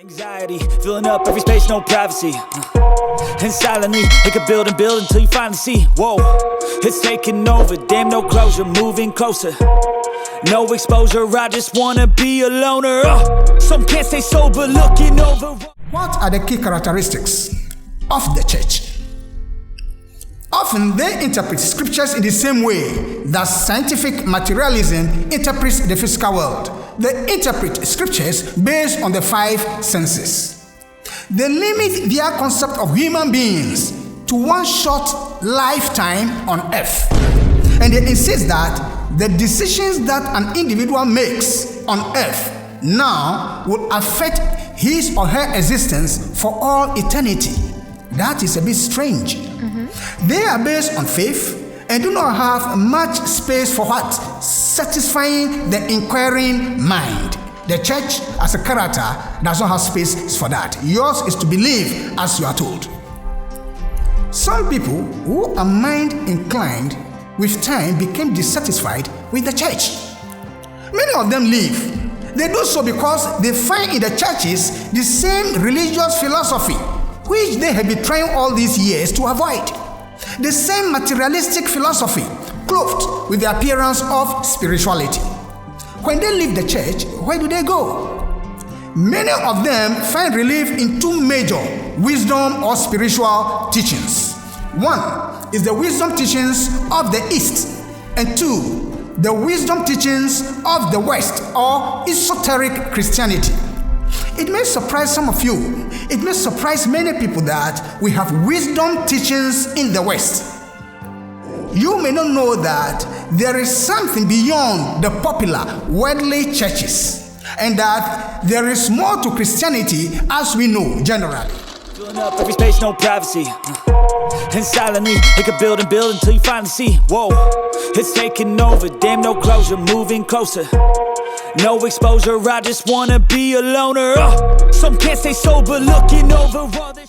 Anxiety, filling up every space, no privacy. And silently, it could build and build until you finally see. Whoa, it's taking over, damn no closure, moving closer. No exposure, I just wanna be a loner. Some can't stay sober, looking over. What are the key characteristics of the church? Often they interpret scriptures in the same way that scientific materialism interprets the physical world. They interpret scriptures based on the five senses. They limit their concept of human beings to one short lifetime on earth. And they insist that the decisions that an individual makes on earth now will affect his or her existence for all eternity. That is a bit strange. They are based on faith and do not have much space for what? Satisfying the inquiring mind. The church as a character does not have space for that. Yours is to believe as you are told. Some people who are mind inclined with time became dissatisfied with the church. Many of them leave. They do so because they find in the churches the same religious philosophy which they have been trying all these years to avoid. The same materialistic philosophy clothed with the appearance of spirituality. When they leave the church, where do they go? Many of them find relief in two major wisdom or spiritual teachings. One is the wisdom teachings of the East, and two, the wisdom teachings of the West or esoteric Christianity. It may surprise some of you. It may surprise many people that we have wisdom teachings in the West. You may not know that there is something beyond the popular worldly churches, and that there is more to Christianity as we know generally. Filling up every space, no privacy. And silently, it could build and build until you finally see. Whoa, it's taking over, damn no closure, moving closer. No exposure, I just wanna be a loner. Some can't stay sober, looking over all this.